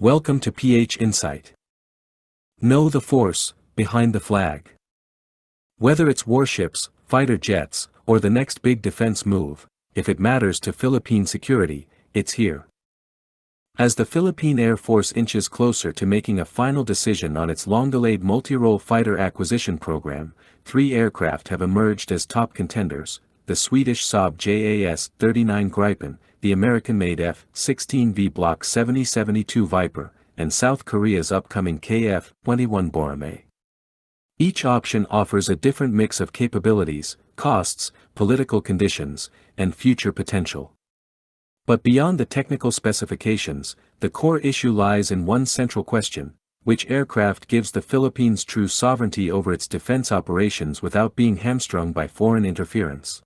Welcome to PH Insight. Know the force behind the flag. Whether it's warships, fighter jets, or the next big defense move, if it matters to Philippine security, it's here. As the Philippine Air Force inches closer to making a final decision on its long-delayed multi-role fighter acquisition program, 3 aircraft have emerged as top contenders: the Swedish Saab JAS-39 Gripen, the American-made F-16V Block 7072 Viper, and South Korea's upcoming KF-21 Boramae. Each option offers a different mix of capabilities, costs, political conditions, and future potential. But beyond the technical specifications, the core issue lies in one central question: which aircraft gives the Philippines true sovereignty over its defense operations without being hamstrung by foreign interference?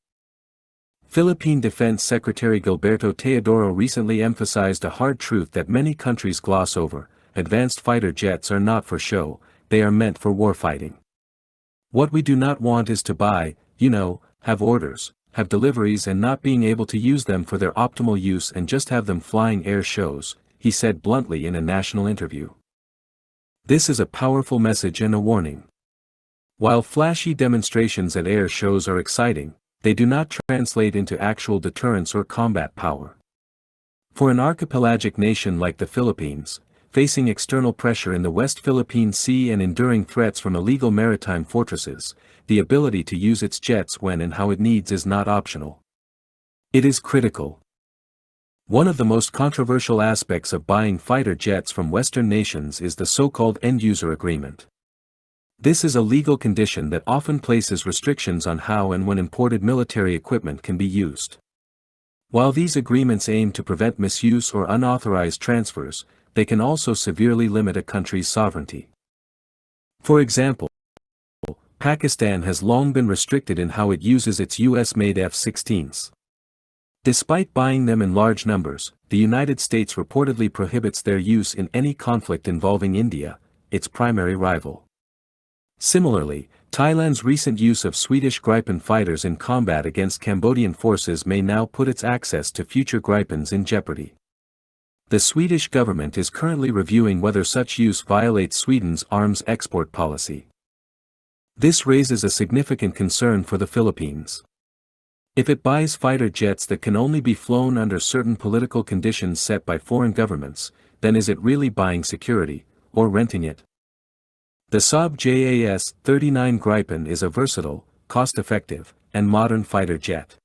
Philippine Defense Secretary Gilberto Teodoro recently emphasized a hard truth that many countries gloss over: advanced fighter jets are not for show, they are meant for warfighting. What we do not want is to buy, have orders, have deliveries and not being able to use them for their optimal use and just have them flying air shows, he said bluntly in a national interview. This is a powerful message and a warning. While flashy demonstrations at air shows are exciting, they do not translate into actual deterrence or combat power. For an archipelagic nation like the Philippines, facing external pressure in the West Philippine Sea and enduring threats from illegal maritime fortresses, the ability to use its jets when and how it needs is not optional. It is critical. One of the most controversial aspects of buying fighter jets from Western nations is the so-called end-user agreement. This is a legal condition that often places restrictions on how and when imported military equipment can be used. While these agreements aim to prevent misuse or unauthorized transfers, they can also severely limit a country's sovereignty. For example, Pakistan has long been restricted in how it uses its US-made F-16s. Despite buying them in large numbers, the United States reportedly prohibits their use in any conflict involving India, its primary rival. Similarly, Thailand's recent use of Swedish Gripen fighters in combat against Cambodian forces may now put its access to future Gripens in jeopardy. The Swedish government is currently reviewing whether such use violates Sweden's arms export policy. This raises a significant concern for the Philippines. If it buys fighter jets that can only be flown under certain political conditions set by foreign governments, then is it really buying security, or renting it? The Saab JAS-39 Gripen is a versatile, cost-effective, and modern fighter jet.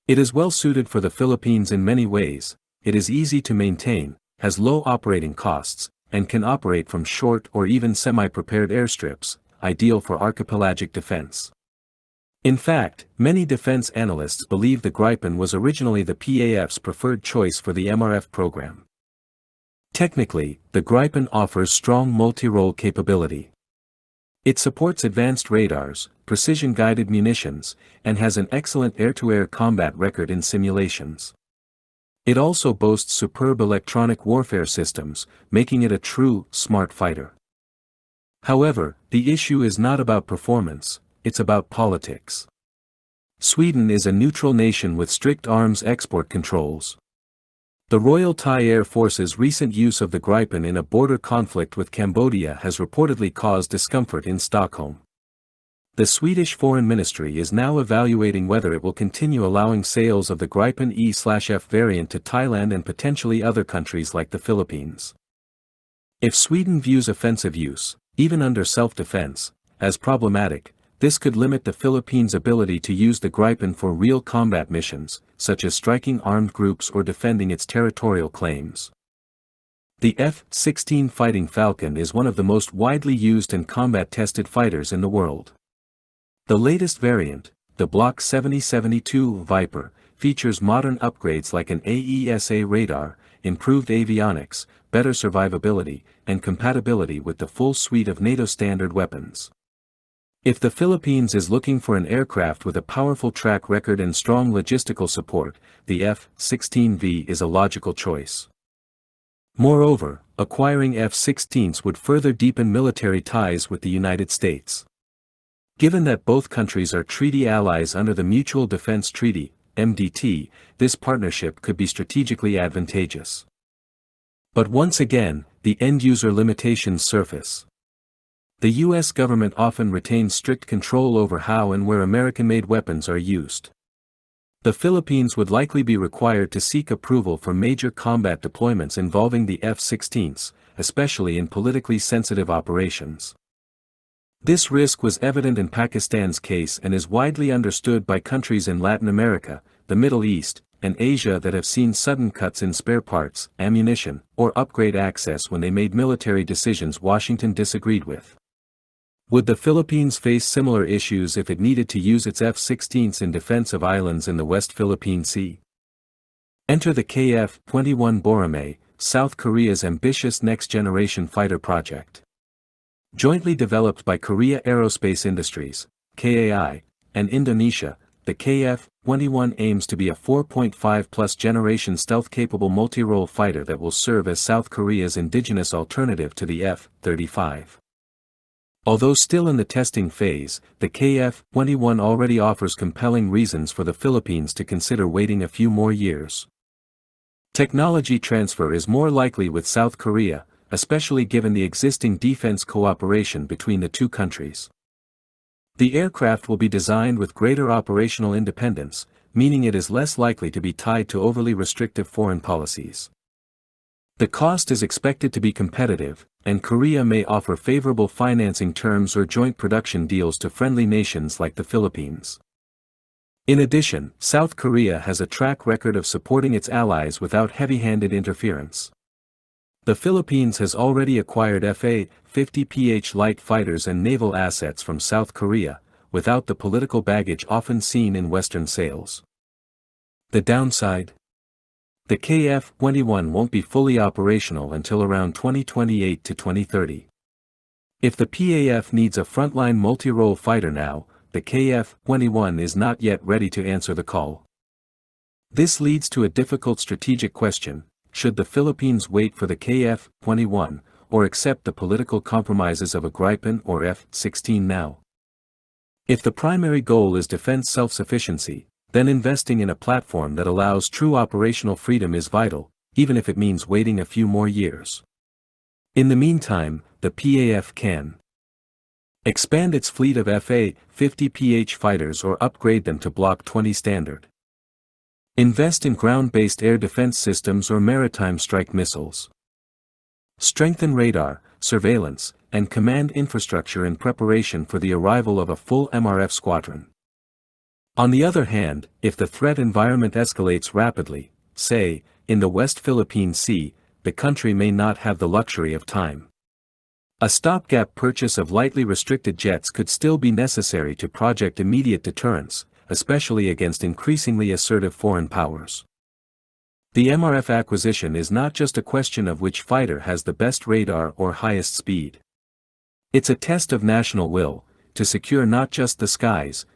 It is well suited for the Philippines in many ways. It is easy to maintain, has low operating costs, and can operate from short or even semi-prepared airstrips, ideal for archipelagic defense. In fact, many defense analysts believe the Gripen was originally the PAF's preferred choice for the MRF program. Technically, the Gripen offers strong multi-role capability. It supports advanced radars, precision-guided munitions, and has an excellent air-to-air combat record in simulations. It also boasts superb electronic warfare systems, making it a true, smart fighter. However, the issue is not about performance, it's about politics. Sweden is a neutral nation with strict arms export controls. The Royal Thai Air Force's recent use of the Gripen in a border conflict with Cambodia has reportedly caused discomfort in Stockholm. The Swedish Foreign Ministry is now evaluating whether it will continue allowing sales of the Gripen E/F variant to Thailand and potentially other countries like the Philippines. If Sweden views offensive use, even under self-defense, as problematic, this could limit the Philippines' ability to use the Gripen for real combat missions, such as striking armed groups or defending its territorial claims. The F-16 Fighting Falcon is one of the most widely used and combat-tested fighters in the world. The latest variant, the Block 7072 Viper, features modern upgrades like an AESA radar, improved avionics, better survivability, and compatibility with the full suite of NATO standard weapons. If the Philippines is looking for an aircraft with a powerful track record and strong logistical support, the F-16V is a logical choice. Moreover, acquiring F-16s would further deepen military ties with the United States. Given that both countries are treaty allies under the Mutual Defense Treaty, MDT, this partnership could be strategically advantageous. But once again, the end-user limitations surface. The U.S. government often retains strict control over how and where American-made weapons are used. The Philippines would likely be required to seek approval for major combat deployments involving the F-16s, especially in politically sensitive operations. This risk was evident in Pakistan's case and is widely understood by countries in Latin America, the Middle East, and Asia that have seen sudden cuts in spare parts, ammunition, or upgrade access when they made military decisions Washington disagreed with. Would the Philippines face similar issues if it needed to use its F-16s in defense of islands in the West Philippine Sea? Enter the KF-21 Boramae, South Korea's ambitious next-generation fighter project. Jointly developed by Korea Aerospace Industries, KAI, and Indonesia, the KF-21 aims to be a 4.5+ generation stealth-capable multi-role fighter that will serve as South Korea's indigenous alternative to the F-35. Although still in the testing phase, the KF-21 already offers compelling reasons for the Philippines to consider waiting a few more years. Technology transfer is more likely with South Korea, especially given the existing defense cooperation between the two countries. The aircraft will be designed with greater operational independence, meaning it is less likely to be tied to overly restrictive foreign policies. The cost is expected to be competitive, and Korea may offer favorable financing terms or joint production deals to friendly nations like the Philippines. In addition, South Korea has a track record of supporting its allies without heavy-handed interference. The Philippines has already acquired Fa-50PH light fighters and naval assets from South Korea, without the political baggage often seen in Western sales. The downside? The KF-21 won't be fully operational until around 2028 to 2030. If the PAF needs a frontline multi-role fighter now, the KF-21 is not yet ready to answer the call. This leads to a difficult strategic question: should the Philippines wait for the KF-21, or accept the political compromises of a Gripen or F-16 now? If the primary goal is defense self-sufficiency, then investing in a platform that allows true operational freedom is vital, even if it means waiting a few more years. In the meantime, the PAF can expand its fleet of Fa-50PH fighters or upgrade them to Block 20 standard. Invest in ground-based air defense systems or maritime strike missiles. Strengthen radar, surveillance, and command infrastructure in preparation for the arrival of a full MRF squadron. On the other hand, if the threat environment escalates rapidly, say, in the West Philippine Sea, the country may not have the luxury of time. A stopgap purchase of lightly restricted jets could still be necessary to project immediate deterrence, especially against increasingly assertive foreign powers. The MRF acquisition is not just a question of which fighter has the best radar or highest speed. It's a test of national will, to secure not just the skies,